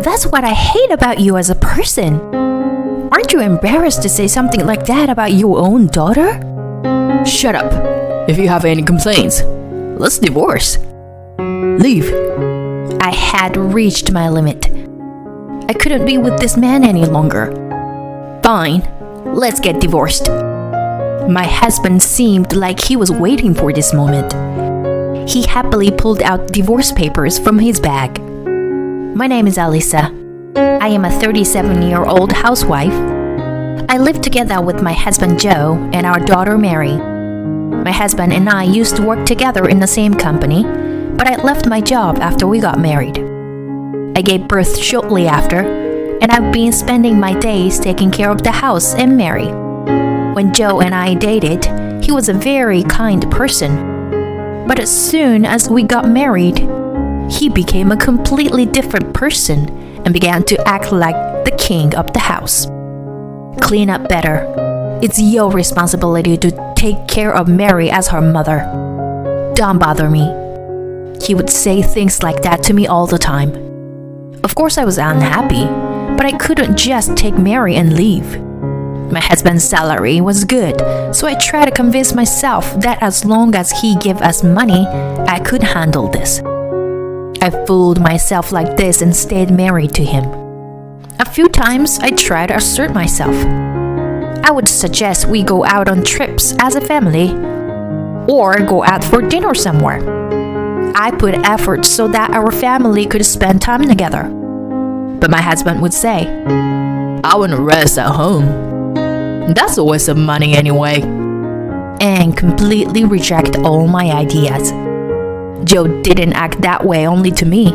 That's what I hate about you as a person. Aren't you embarrassed to say something like that about your own daughter? Shut up. If you have any complaints, let's divorce. Leave. I had reached my limit. I couldn't be with this man any longer. Fine, let's get divorced. My husband seemed like he was waiting for this moment. He happily pulled out divorce papers from his bag. My name is Alisa. I am a 37-year-old housewife. I live together with my husband Joe and our daughter Mary. My husband and I used to work together in the same company, but I left my job after we got married. I gave birth shortly after, and I've been spending my days taking care of the house and Mary. When Joe and I dated, he was a very kind person. But as soon as we got married, he became a completely different person and began to act like the king of the house. Clean up better. It's your responsibility to take care of Mary as her mother. Don't bother me. He would say things like that to me all the time. Of course I was unhappy, but I couldn't just take Mary and leave. My husband's salary was good, so I tried to convince myself that as long as he gave us money, I could handle this. I fooled myself like this and stayed married to him. A few times I tried to assert myself. I would suggest we go out on trips as a family, or go out for dinner somewhere. I put effort so that our family could spend time together. But my husband would say, I want to rest at home. That's a waste of money anyway. And completely reject all my ideas. Joe didn't act that way only to me.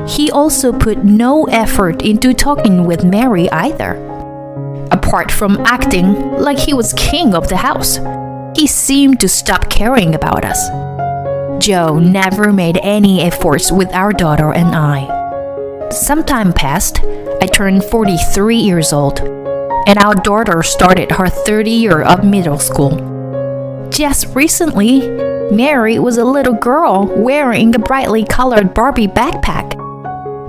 He also put no effort into talking with Mary either. Apart from acting like he was king of the house, he seemed to stop caring about us. Joe never made any efforts with our daughter and I. Some time passed. I turned 43 years old, and our daughter started her 3rd year of middle school. Just recently, Mary was a little girl wearing a brightly colored Barbie backpack.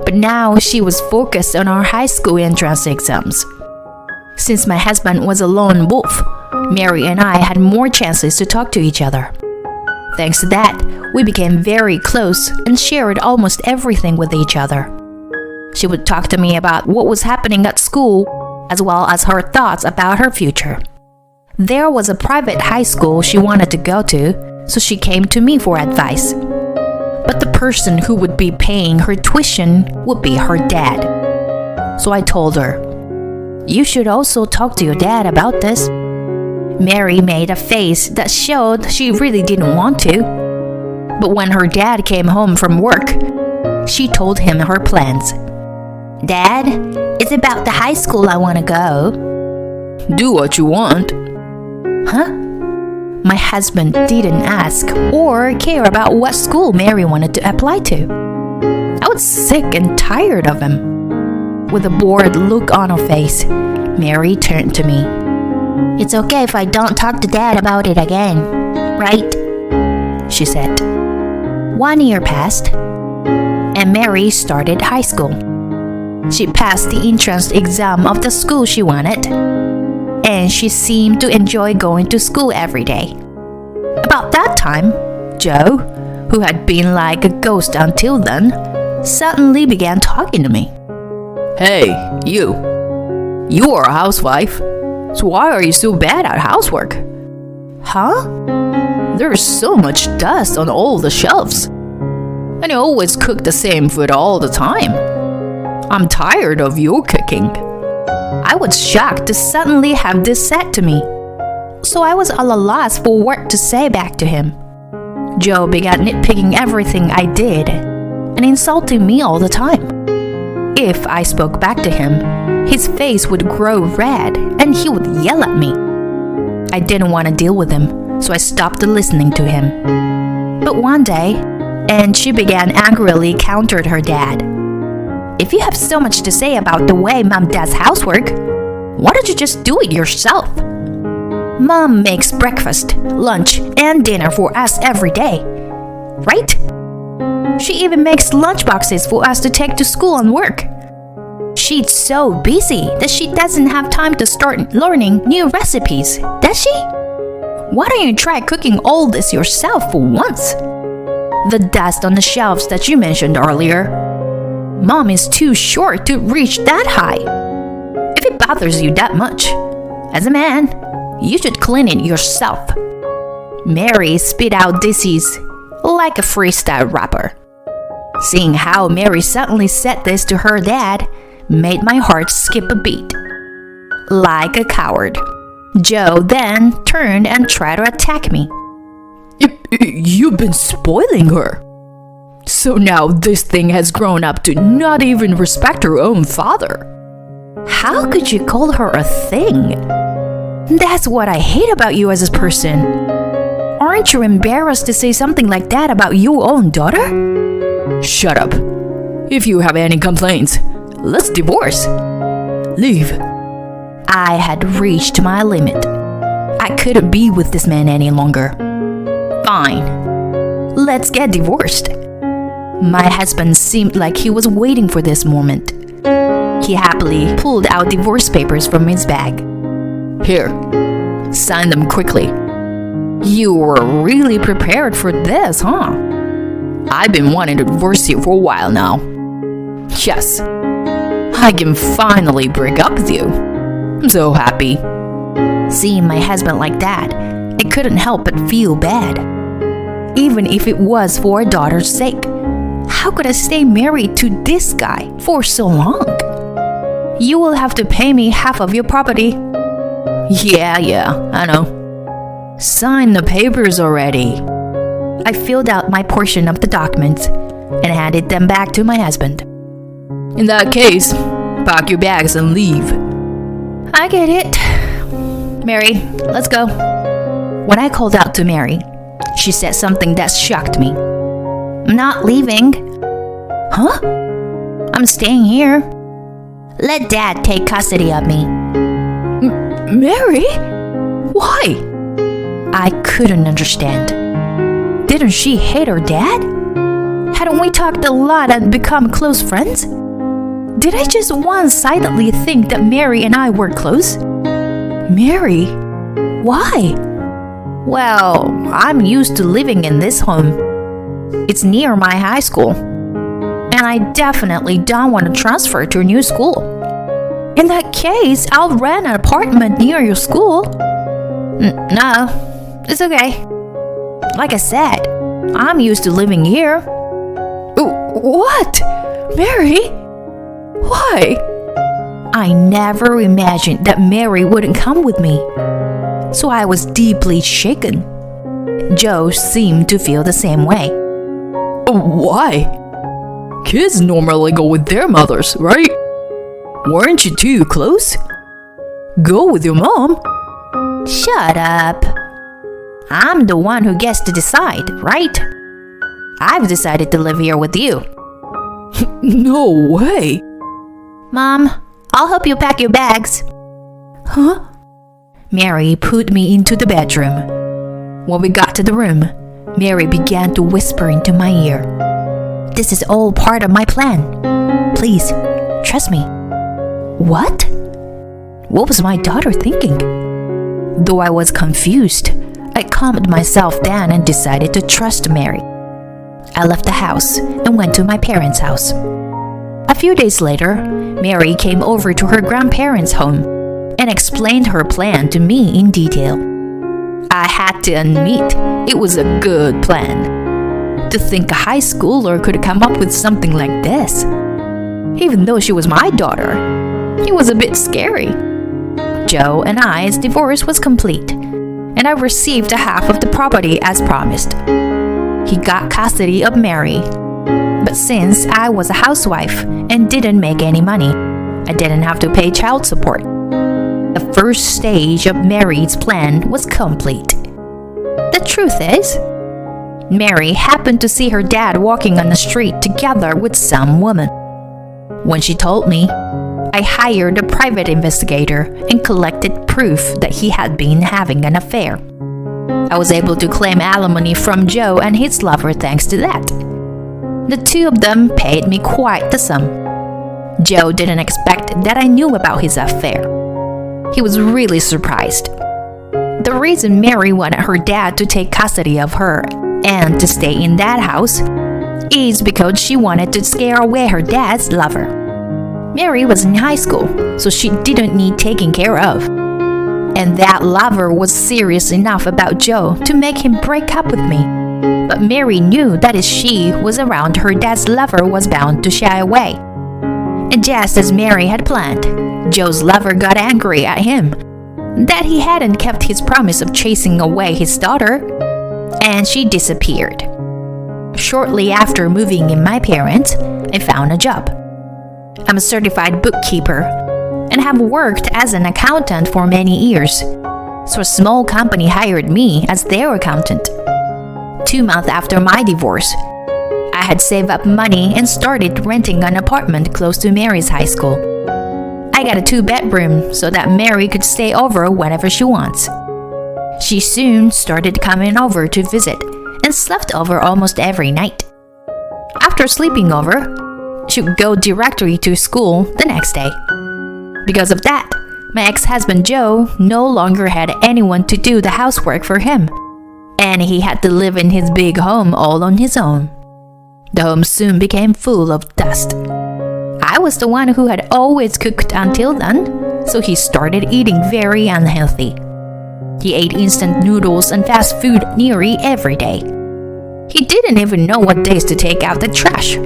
But now she was focused on our high school entrance exams. Since my husband was a lone wolf, Mary and I had more chances to talk to each other. Thanks to that, we became very close and shared almost everything with each other. She would talk to me about what was happening at school, as well as her thoughts about her future. There was a private high school she wanted to go to, so she came to me for advice. But the person who would be paying her tuition would be her dad. So I told her, "You should also talk to your dad about this." Mary made a face that showed she really didn't want to. But when her dad came home from work, she told him her plans. "Dad, it's about the high school I want to go." Do what you want. Huh? My husband didn't ask or care about what school Mary wanted to apply to. I was sick and tired of him. With a bored look on her face, Mary turned to me. "It's okay if I don't talk to Dad about it again, right?" she said. 1 year passed, and Mary started high school. She passed the entrance exam of the school she wanted, and she seemed to enjoy going to school every day. About that time, Joe, who had been like a ghost until then, suddenly began talking to me. Hey, you. You are a housewife, so why are you so bad at housework? Huh? There's so much dust on all the shelves, and you always cook the same food all the time. I'm tired of your cooking. I was shocked to suddenly have this said to me, so I was at a loss for what to say back to him. Joe began nitpicking everything I did and insulting me all the time. If I spoke back to him, his face would grow red and he would yell at me. I didn't want to deal with him, so I stopped listening to him. But one day, and she began angrily countered her dad. "If you have so much to say about the way Mom does housework, why don't you just do it yourself? Mom makes breakfast, lunch, and dinner for us every day, right? She even makes lunch boxes for us to take to school and work. She's so busy that she doesn't have time to start learning new recipes, does she? Why don't you try cooking all this yourself for once? The dust on the shelves that you mentioned earlier. Mom is too short to reach that high. If it bothers you that much, as a man, you should clean it yourself. Mary spit out dishes like a freestyle rapper. Seeing how Mary suddenly said this to her dad made my heart skip a beat. Like a coward, Joe then turned and tried to attack me. You've been spoiling her. So now this thing has grown up to not even respect her own father. How could you call her a thing? That's what I hate about you as a person. Aren't you embarrassed to say something like that about your own daughter? Shut up. If you have any complaints, let's divorce. Leave. I had reached my limit. I couldn't be with this man any longer. Fine. Let's get divorced. My husband seemed like he was waiting for this moment. He happily pulled out divorce papers from his bag. Here, sign them quickly. You were really prepared for this, huh? I've been wanting to divorce you for a while now. Yes, I can finally break up with you. I'm so happy. Seeing my husband like that, I couldn't help but feel bad. Even if it was for a daughter's sake, how could I stay married to this guy for so long? You will have to pay me half of your property. Yeah, I know. Sign the papers already. I filled out my portion of the documents and handed them back to my husband. In that case, pack your bags and leave. I get it. Mary, let's go. When I called out to Mary, she said something that shocked me. I'm not leaving. Huh? I'm staying here. Let Dad take custody of me. Mary? Why? I couldn't understand. Didn't she hate her dad? Hadn't we talked a lot and become close friends? Did I just one-sidedly think that Mary and I were close? Mary? Why? Well, I'm used to living in this home. It's near my high school. And I definitely don't want to transfer to a new school. In that case, I'll rent an apartment near your school. No, it's okay. Like I said, I'm used to living here. What? Mary? Why? I never imagined that Mary wouldn't come with me. So I was deeply shaken. Joe seemed to feel the same way. Why? Kids normally go with their mothers, right? Weren't you too close? Go with your mom. Shut up. I'm the one who gets to decide, right? I've decided to live here with you. No way. Mom, I'll help you pack your bags. Huh? Mary put me into the bedroom. When we got to the room, Mary began to whisper into my ear. This is all part of my plan. Please, trust me. What? What was my daughter thinking? Though I was confused, I calmed myself down and decided to trust Mary. I left the house and went to my parents' house. A few days later, Mary came over to her grandparents' home and explained her plan to me in detail. I had to admit, it was a good plan. To think a high schooler could come up with something like this. Even though she was my daughter, it was a bit scary. Joe and I's divorce was complete, and I received a half of the property as promised. He got custody of Mary. But since I was a housewife and didn't make any money, I didn't have to pay child support. The first stage of Mary's plan was complete. The truth is, Mary happened to see her dad walking on the street together with some woman. When she told me, I hired a private investigator and collected proof that he had been having an affair. I was able to claim alimony from Joe and his lover thanks to that. The two of them paid me quite the sum. Joe didn't expect that I knew about his affair. He was really surprised. The reason Mary wanted her dad to take custody of her and to stay in that house is because she wanted to scare away her dad's lover. Mary was in high school, so she didn't need taking care of. And that lover was serious enough about Joe to make him break up with me. But Mary knew that if she was around, her dad's lover was bound to shy away. And just as Mary had planned, Joe's lover got angry at him that he hadn't kept his promise of chasing away his daughter, and she disappeared. Shortly after moving in my parents, I found a job. I'm a certified bookkeeper and have worked as an accountant for many years, so a small company hired me as their accountant. 2 months after my divorce, I had saved up money and started renting an apartment close to Mary's high school. I got a 2-bedroom so that Mary could stay over whenever she wants. She soon started coming over to visit and slept over almost every night. After sleeping over, she would go directly to school the next day. Because of that, my ex-husband Joe no longer had anyone to do the housework for him, and he had to live in his big home all on his own. The home soon became full of dust. I was the one who had always cooked until then, so he started eating very unhealthy. He ate instant noodles and fast food nearly every day. He didn't even know what days to take out the trash.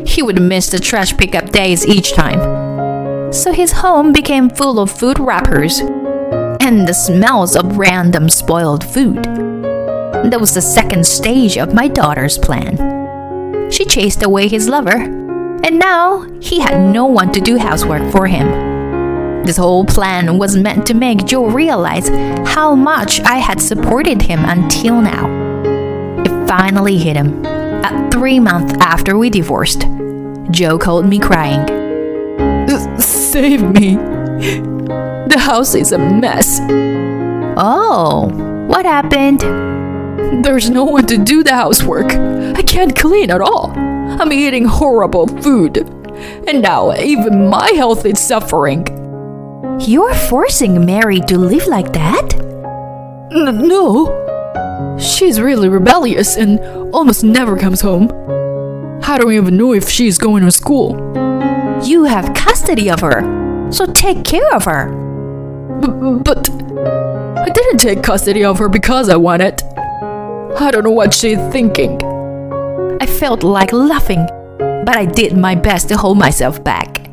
He would miss the trash pickup days each time. So his home became full of food wrappers and the smells of random spoiled food. That was the second stage of my daughter's plan. She chased away his lover, and now he had no one to do housework for him. This whole plan was meant to make Joe realize how much I had supported him until now. It finally hit him. At 3 months after we divorced, Joe called me crying. Save me. The house is a mess. Oh, what happened? There's no one to do the housework. I can't clean at all. I'm eating horrible food. And now even my health is suffering. You're forcing Mary to live like that? No. She's really rebellious and almost never comes home. I don't even know if she's going to school. You have custody of her, so take care of her. But I didn't take custody of her because I want it. I don't know what she's thinking. I felt like laughing, but I did my best to hold myself back.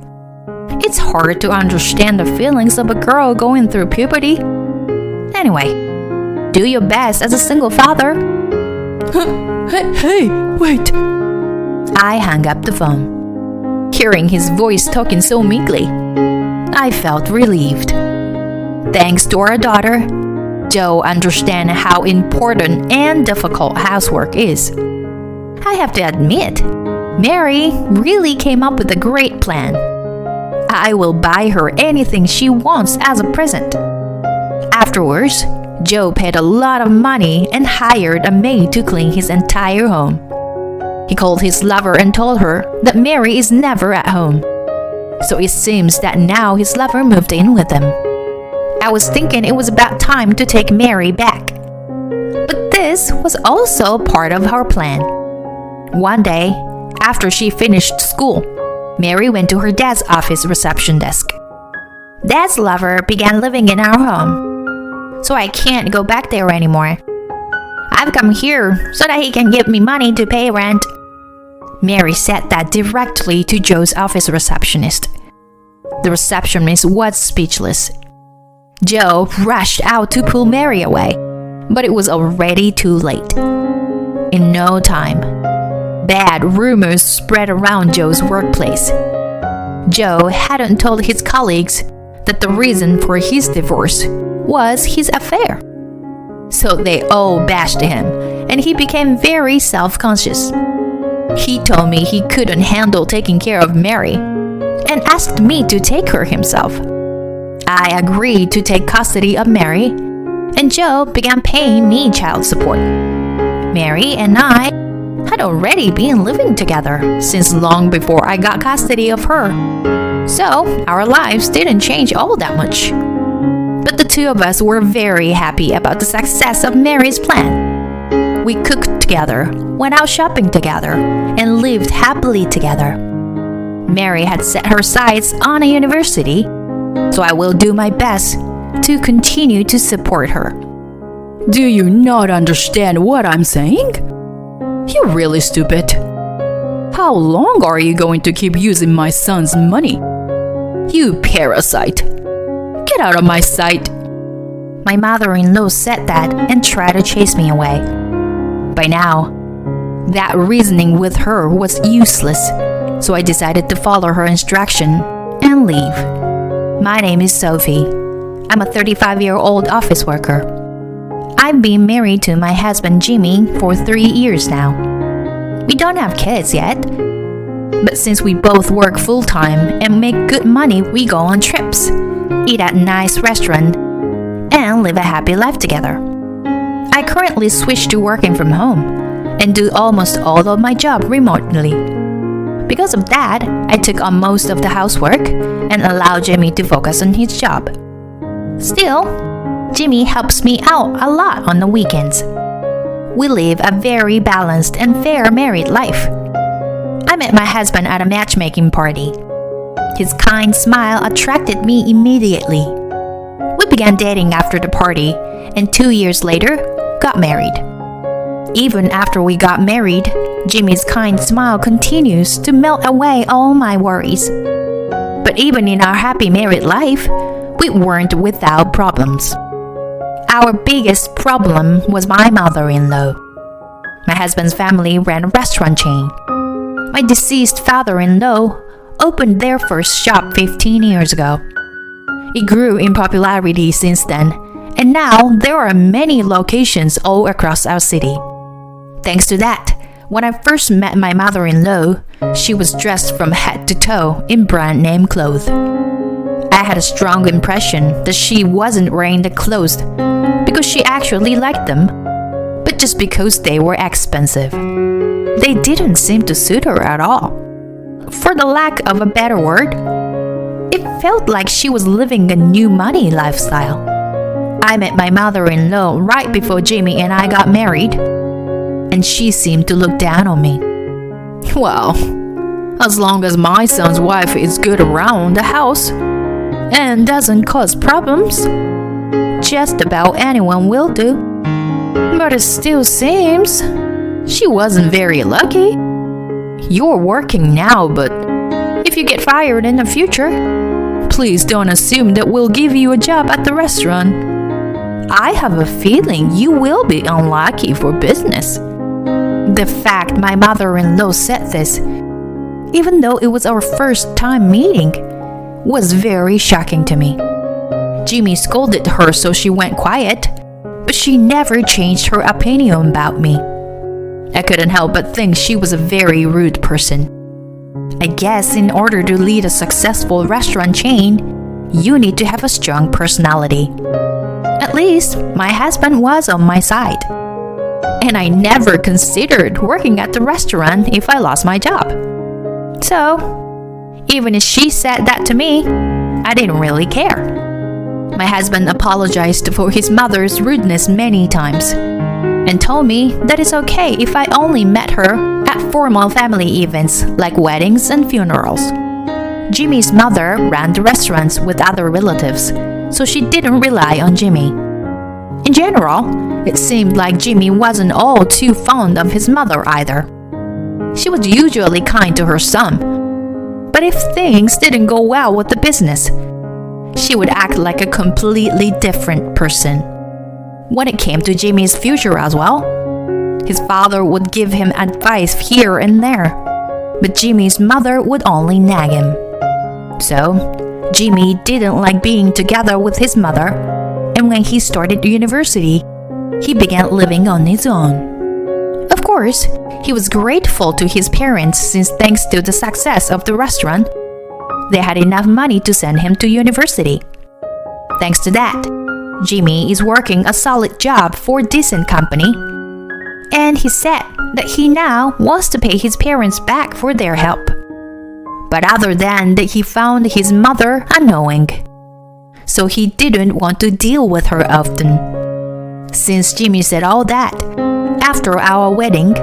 It's hard to understand the feelings of a girl going through puberty. Anyway, do your best as a single father. Hey, wait. I hung up the phone. Hearing his voice talking so meekly, I felt relieved. Thanks to our daughter, Joe understands how important and difficult housework is. I have to admit, Mary really came up with a great plan. I will buy her anything she wants as a present. Afterwards, Joe paid a lot of money and hired a maid to clean his entire home. He called his lover and told her that Mary is never at home. So it seems that now his lover moved in with him. I was thinking it was about time to take Mary back. But this was also part of our plan. One day, after she finished school, Mary went to her dad's office reception desk. Dad's lover began living in our home, so I can't go back there anymore. I've come here so that he can give me money to pay rent. Mary said that directly to Joe's office receptionist. The receptionist was speechless. Joe rushed out to pull Mary away, but it was already too late. In no time, bad rumors spread around Joe's workplace. Joe hadn't told his colleagues that the reason for his divorce was his affair. So they all bashed him, and he became very self-conscious. He told me he couldn't handle taking care of Mary and asked me to take her himself. I agreed to take custody of Mary, and Joe began paying me child support. Mary and I had already been living together since long before I got custody of her. So, our lives didn't change all that much. But the two of us were very happy about the success of Mary's plan. We cooked together, went out shopping together, and lived happily together. Mary had set her sights on a university, so I will do my best to continue to support her. Do you not understand what I'm saying? You're really stupid. How long are you going to keep using my son's money? You parasite. Get out of my sight. My mother-in-law said that and tried to chase me away. By now, that reasoning with her was useless, so I decided to follow her instruction and leave. My name is Sophie. I'm a 35-year-old office worker. I've been married to my husband Jimmy for 3 years now. We don't have kids yet, but since we both work full-time and make good money, we go on trips, eat at nice restaurants, and live a happy life together. I currently switched to working from home and do almost all of my job remotely. Because of that, I took on most of the housework and allowed Jimmy to focus on his job. Still, Jimmy helps me out a lot on the weekends. We live a very balanced and fair married life. I met my husband at a matchmaking party. His kind smile attracted me immediately. We began dating after the party and 2 years later, got married. Even after we got married, Jimmy's kind smile continues to melt away all my worries. But even in our happy married life, we weren't without problems. Our biggest problem was my mother-in-law. My husband's family ran a restaurant chain. My deceased father-in-law opened their first shop 15 years ago. It grew in popularity since then, and now there are many locations all across our city. Thanks to that, when I first met my mother-in-law, she was dressed from head to toe in brand name clothes. I had a strong impression that she wasn't wearing the clothes because she actually liked them, but just because they were expensive. They didn't seem to suit her at all. For the lack of a better word, it felt like she was living a new money lifestyle. I met my mother-in-law right before Jimmy and I got married, and she seemed to look down on me. Well, as long as my son's wife is good around the house and doesn't cause problems, just about anyone will do. But it still seems she wasn't very lucky. You're working now, but if you get fired in the future, please don't assume that we'll give you a job at the restaurant. I have a feeling you will be unlucky for business. The fact my mother-in-law said this, even though it was our first time meeting, was very shocking to me. Jimmy scolded her so she went quiet, but she never changed her opinion about me. I couldn't help but think she was a very rude person. I guess in order to lead a successful restaurant chain, you need to have a strong personality. At least, my husband was on my side. And I never considered working at the restaurant if I lost my job. So, even if she said that to me, I didn't really care. My husband apologized for his mother's rudeness many times and told me that it's okay if I only met her at formal family events like weddings and funerals. Jimmy's mother ran the restaurants with other relatives, so she didn't rely on Jimmy. In general, it seemed like Jimmy wasn't all too fond of his mother either. She was usually kind to her son, but if things didn't go well with the business, she would act like a completely different person. When it came to Jimmy's future as well, his father would give him advice here and there, but Jimmy's mother would only nag him. So, Jimmy didn't like being together with his mother, and when he started university, he began living on his own. Of course, he was grateful to his parents since thanks to the success of the restaurant, they had enough money to send him to university. Thanks to that, Jimmy is working a solid job for a decent company. and he said that he now wants to pay his parents back for their help. But other than that, he found his mother annoying, so he didn't want to deal with her often. Since Jimmy said all that, after our wedding,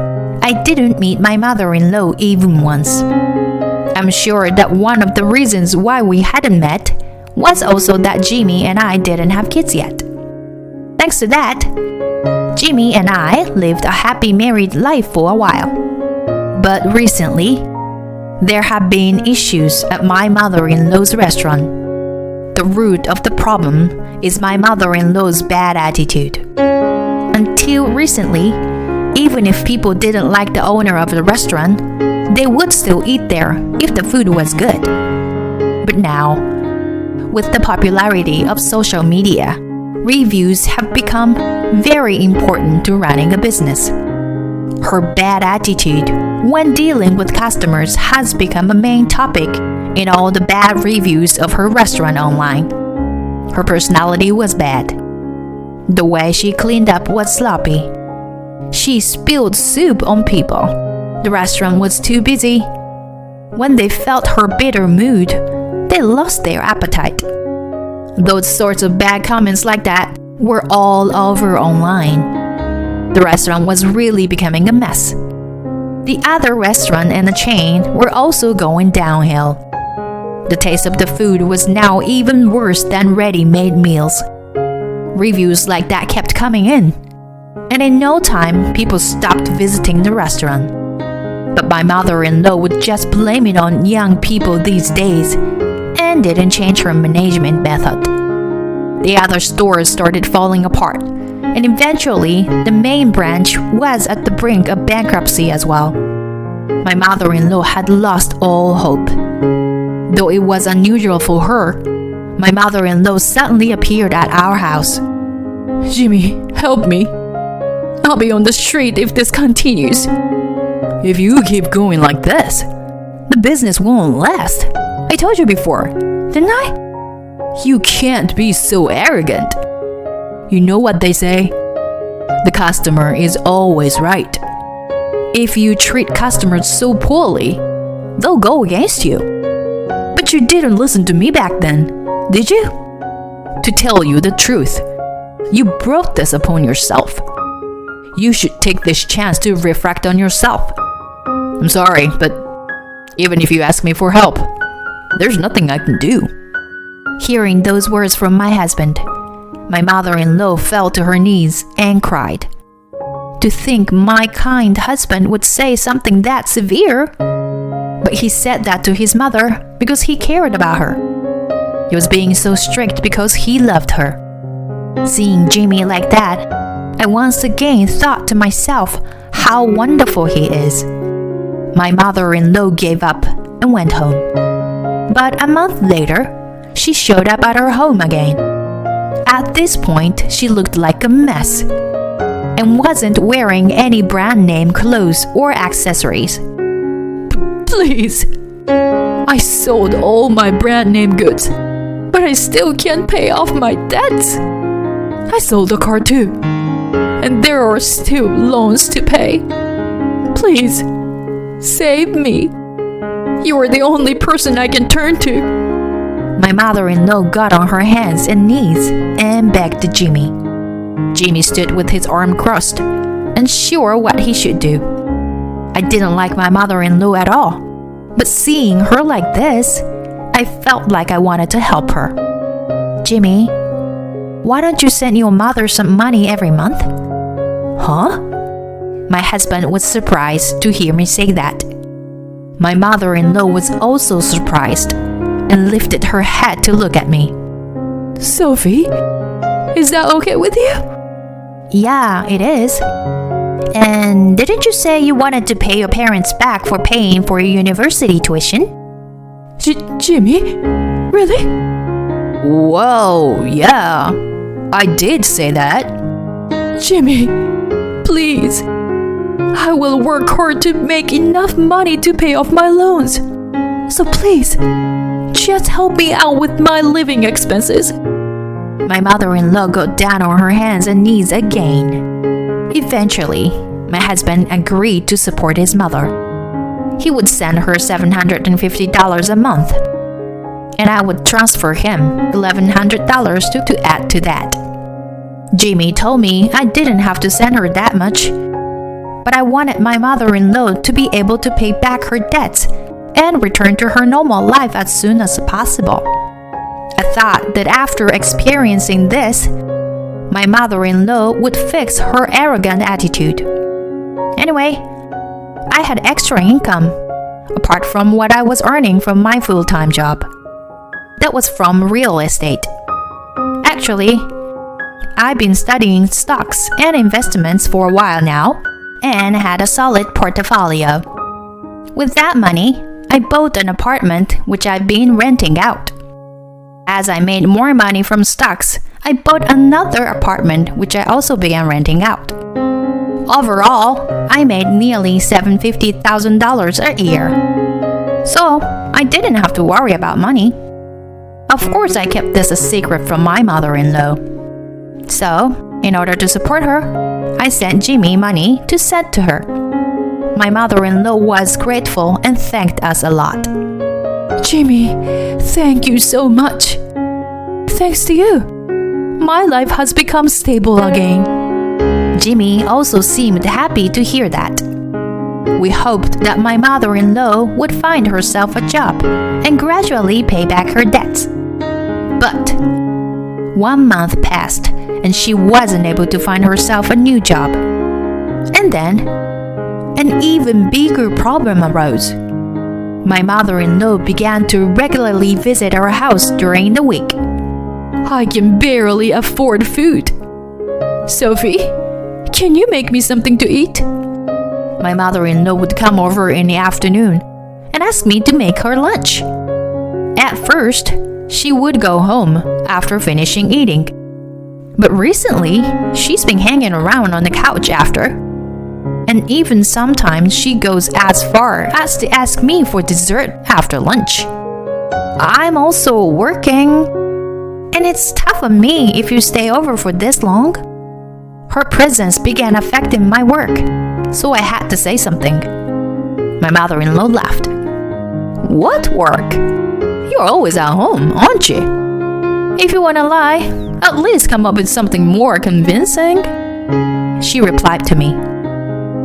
I didn't meet my mother-in-law even once. I'm sure that one of the reasons why we hadn't met was also that Jimmy and I didn't have kids yet. Thanks to that, Jimmy and I lived a happy married life for a while. But recently, there have been issues at my mother-in-law's restaurant. The root of the problem is my mother-in-law's bad attitude. Until recently, even if people didn't like the owner of the restaurant, they would still eat there if the food was good. But now, with the popularity of social media, reviews have become very important to running a business. Her bad attitude when dealing with customers has become a main topic in all the bad reviews of her restaurant online. Her personality was bad. The way she cleaned up was sloppy. She spilled soup on people. The restaurant was too busy. When they felt her bitter mood, they lost their appetite. Those sorts of bad comments like that were all over online. The restaurant was really becoming a mess. The other restaurant and the chain were also going downhill. The taste of the food was now even worse than ready-made meals. Reviews like that kept coming in, and in no time, people stopped visiting the restaurant. But my mother-in-law would just blame it on young people these days and didn't change her management method. The other stores started falling apart, and eventually, the main branch was at the brink of bankruptcy as well. My mother-in-law had lost all hope. Though it was unusual for her, my mother-in-law suddenly appeared at our house. Jimmy, help me. I'll be on the street if this continues. If you keep going like this, the business won't last. I told you before, didn't I? You can't be so arrogant. You know what they say? The customer is always right. If you treat customers so poorly, they'll go against you. But you didn't listen to me back then, did you? To tell you the truth, you brought this upon yourself. You should take this chance to reflect on yourself. I'm sorry, but even if you ask me for help, there's nothing I can do. Hearing those words from my husband, my mother-in-law fell to her knees and cried. To think my kind husband would say something that severe. But he said that to his mother because he cared about her. He was being so strict because he loved her. Seeing Jimmy like that, I once again thought to myself how wonderful he is. My mother-in-law gave up and went home. But a month later, she showed up at her home again. At this point, she looked like a mess and wasn't wearing any brand name clothes or accessories. Please, I sold all my brand name goods, but I still can't pay off my debts. I sold a car too, and there are still loans to pay. Please, save me. You are the only person I can turn to. My mother-in-law got on her hands and knees and begged Jimmy. Jimmy stood with his arm crossed, unsure what he should do. I didn't like my mother-in-law at all, but seeing her like this, I felt like I wanted to help her. Jimmy, why don't you send your mother some money every month? Huh? My husband was surprised to hear me say that. My mother-in-law was also surprised and lifted her head to look at me. Sophie, is that okay with you? Yeah, it is. And didn't you say you wanted to pay your parents back for paying for your university tuition? Jimmy? Really? Whoa, yeah. I did say that. Jimmy, please. I will work hard to make enough money to pay off my loans. So please, just help me out with my living expenses. My mother-in-law got down on her hands and knees again. Eventually, my husband agreed to support his mother. He would send her $750 a month, and I would transfer him $1,100 to add to that. Jimmy told me I didn't have to send her that much, but I wanted my mother-in-law to be able to pay back her debts and return to her normal life as soon as possible. I thought that after experiencing this, my mother-in-law would fix her arrogant attitude. Anyway, I had extra income, apart from what I was earning from my full-time job. That was from real estate. Actually, I've been studying stocks and investments for a while now and had a solid portfolio. With that money, I bought an apartment which I've been renting out. As I made more money from stocks, I bought another apartment which I also began renting out. Overall, I made nearly $750,000 a year. So, I didn't have to worry about money. Of course, I kept this a secret from my mother-in-law. So, in order to support her, I sent Jimmy money to send to her. My mother-in-law was grateful and thanked us a lot. Jimmy, thank you so much. Thanks to you, my life has become stable again. Jimmy also seemed happy to hear that. We hoped that my mother-in-law would find herself a job and gradually pay back her debts. But 1 month passed and she wasn't able to find herself a new job. And then, an even bigger problem arose. My mother-in-law began to regularly visit our house during the week. I can barely afford food. Sophie, can you make me something to eat? My mother-in-law would come over in the afternoon and ask me to make her lunch. At first, she would go home after finishing eating. But recently, she's been hanging around on the couch after. And even sometimes she goes as far as to ask me for dessert after lunch. I'm also working, and it's tough on me if you stay over for this long. Her presence began affecting my work, so I had to say something. My mother-in-law laughed. What work? You're always at home, aren't you? If you want to lie, at least come up with something more convincing. She replied to me.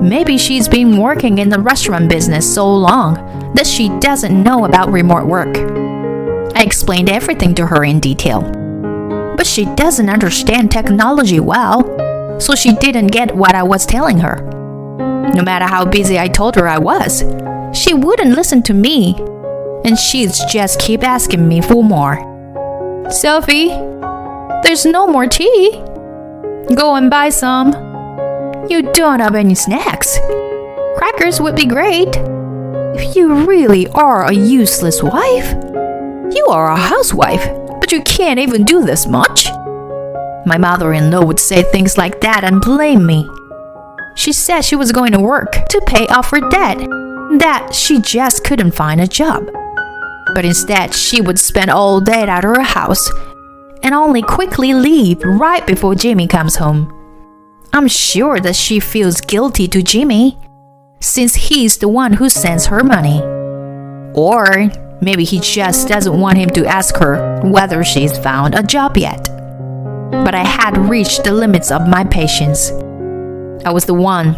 Maybe she's been working in the restaurant business so long that she doesn't know about remote work. I explained everything to her in detail. But she doesn't understand technology well, so she didn't get what I was telling her. No matter how busy I told her I was, she wouldn't listen to me, and she'd just keep asking me for more. Sophie, there's no more tea. Go and buy some. You don't have any snacks. Crackers would be great. If you really are a useless wife, you are a housewife, but you can't even do this much. My mother-in-law would say things like that and blame me. She said she was going to work to pay off her debt, that she just couldn't find a job. But instead, she would spend all day at her house and only quickly leave right before Jimmy comes home. I'm sure that she feels guilty to Jimmy, since he's the one who sends her money. Or maybe he just doesn't want him to ask her whether she's found a job yet. But I had reached the limits of my patience. I was the one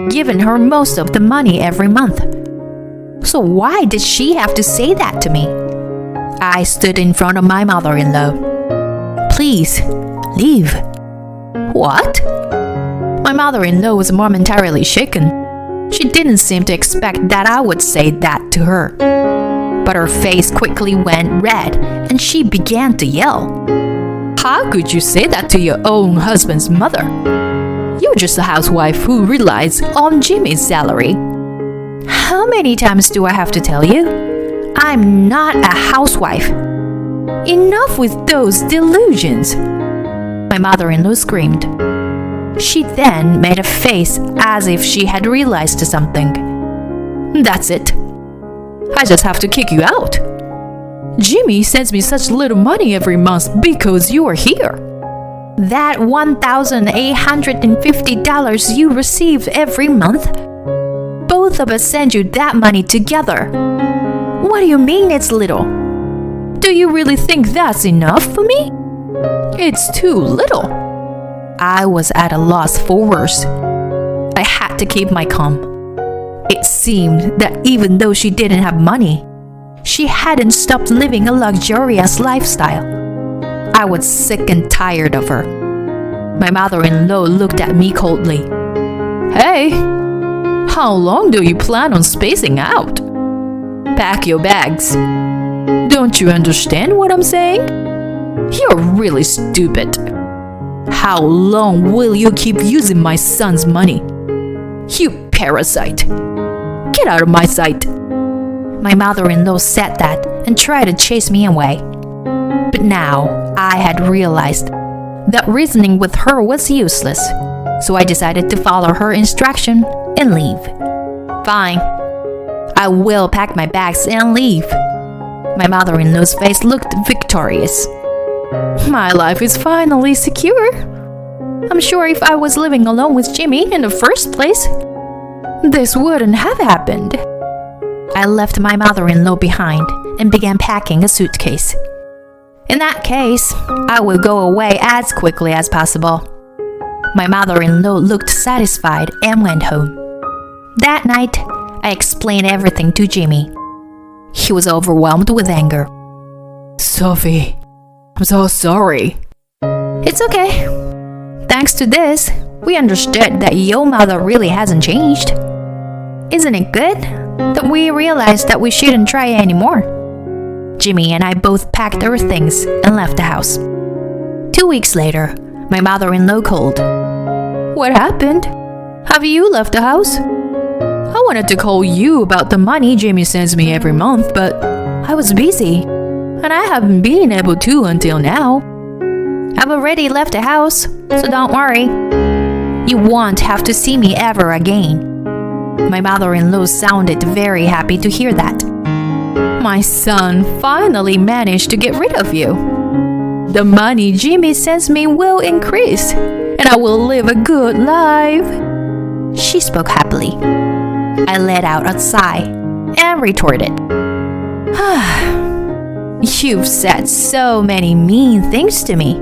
giving her most of the money every month. So why did she have to say that to me? I stood in front of my mother-in-law. Please, leave. What? My mother-in-law was momentarily shaken. She didn't seem to expect that I would say that to her. But her face quickly went red and she began to yell. How could you say that to your own husband's mother? You're just a housewife who relies on Jimmy's salary. How many times do I have to tell you? I'm not a housewife. Enough with those delusions. My mother-in-law screamed. She then made a face as if she had realized something. That's it. I just have to kick you out. Jimmy sends me such little money every month because you are here. That $1,850 you receive every month? Both of us send you that money together. What do you mean it's little? Do you really think that's enough for me? It's too little. I was at a loss for words. I had to keep my calm. It seemed that even though she didn't have money, she hadn't stopped living a luxurious lifestyle. I was sick and tired of her. My mother-in-law looked at me coldly. Hey, how long do you plan on spacing out? Pack your bags. Don't you understand what I'm saying? You're really stupid. How long will you keep using my son's money? You parasite. Get out of my sight. My mother-in-law said that and tried to chase me away. But now I had realized that reasoning with her was useless, so I decided to follow her instruction and leave. Fine. I will pack my bags and leave. My mother-in-law's face looked victorious. My life is finally secure. I'm sure if I was living alone with Jimmy in the first place, this wouldn't have happened. I left my mother-in-law behind and began packing a suitcase. In that case, I will go away as quickly as possible. My mother-in-law looked satisfied and went home. That night, I explained everything to Jimmy. He was overwhelmed with anger. Sophie, I'm so sorry. It's okay. Thanks to this, we understood that your mother really hasn't changed. Isn't it good that we realized that we shouldn't try anymore? Jimmy and I both packed our things and left the house. 2 weeks later, my mother-in-law called. What happened? Have you left the house? I wanted to call you about the money Jimmy sends me every month, but I was busy, and I haven't been able to until now. I've already left the house, so don't worry. You won't have to see me ever again. My mother-in-law sounded very happy to hear that. My son finally managed to get rid of you. The money Jimmy sends me will increase, and I will live a good life. She spoke happily. I let out a sigh and retorted. You've said so many mean things to me.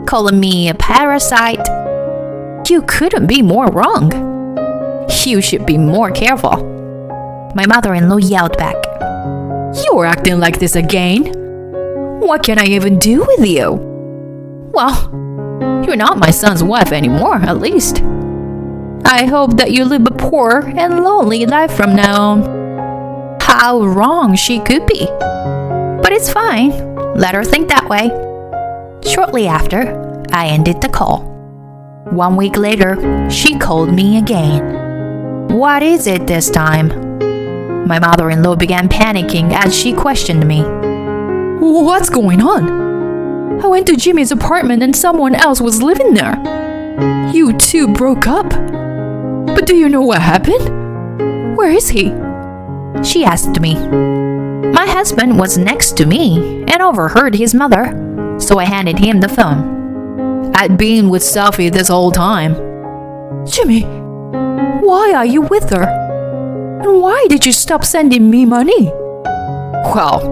Calling me a parasite. You couldn't be more wrong. You should be more careful. My mother-in-law yelled back. You're acting like this again. What can I even do with you? Well, you're not my son's wife anymore, at least. I hope that you live a poor and lonely life from now on. How wrong she could be. But it's fine. Let her think that way. Shortly after, I ended the call. 1 week later, she called me again. What is it this time? My mother-in-law began panicking as she questioned me. What's going on? I went to Jimmy's apartment and someone else was living there. You two broke up. But do you know what happened? Where is he? She asked me. My husband was next to me and overheard his mother, so I handed him the phone. I'd been with Sophie this whole time. Jimmy, why are you with her? And why did you stop sending me money? Well,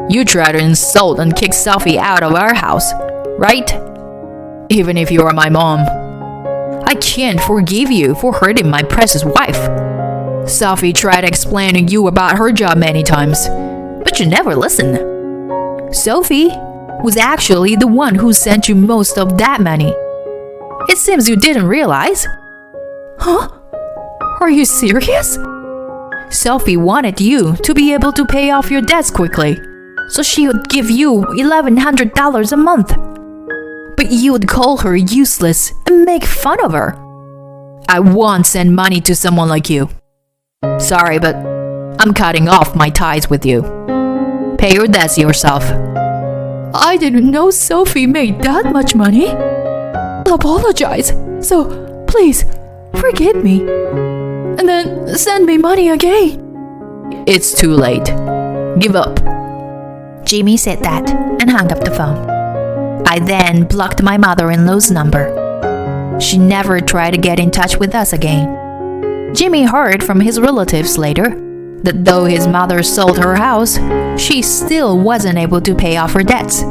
you tried to insult and kick Sophie out of our house, right? Even if you are my mom. I can't forgive you for hurting my precious wife. Sophie tried explaining you about her job many times, but you never listened. Sophie was actually the one who sent you most of that money. It seems you didn't realize. Huh? Are you serious? Sophie wanted you to be able to pay off your debts quickly, so she would give you $1,100 a month. But you would call her useless and make fun of her. I won't send money to someone like you. Sorry, but I'm cutting off my ties with you. Pay your debts yourself. I didn't know Sophie made that much money. I'll apologize. So, please, forgive me. And then send me money again. It's too late. Give up. Jimmy said that and hung up the phone. I then blocked my mother-in-law's number. She never tried to get in touch with us again. Jimmy heard from his relatives later that though his mother sold her house, she still wasn't able to pay off her debts.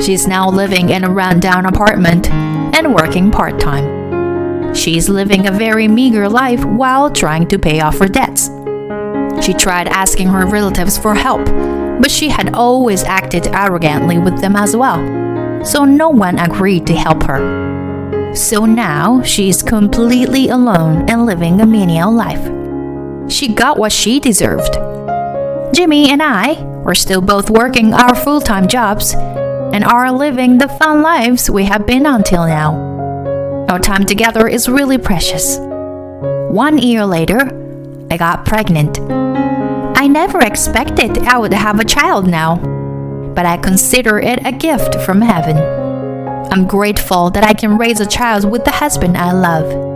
She's now living in a rundown apartment and working part-time. She's living a very meager life while trying to pay off her debts. She tried asking her relatives for help, but she had always acted arrogantly with them as well, so no one agreed to help her. So now she is completely alone and living a menial life. She got what she deserved. Jimmy and I are still both working our full-time jobs and are living the fun lives we have been until now. Our time together is really precious. 1 year later, I got pregnant. I never expected I would have a child now, but I consider it a gift from heaven. I'm grateful that I can raise a child with the husband I love.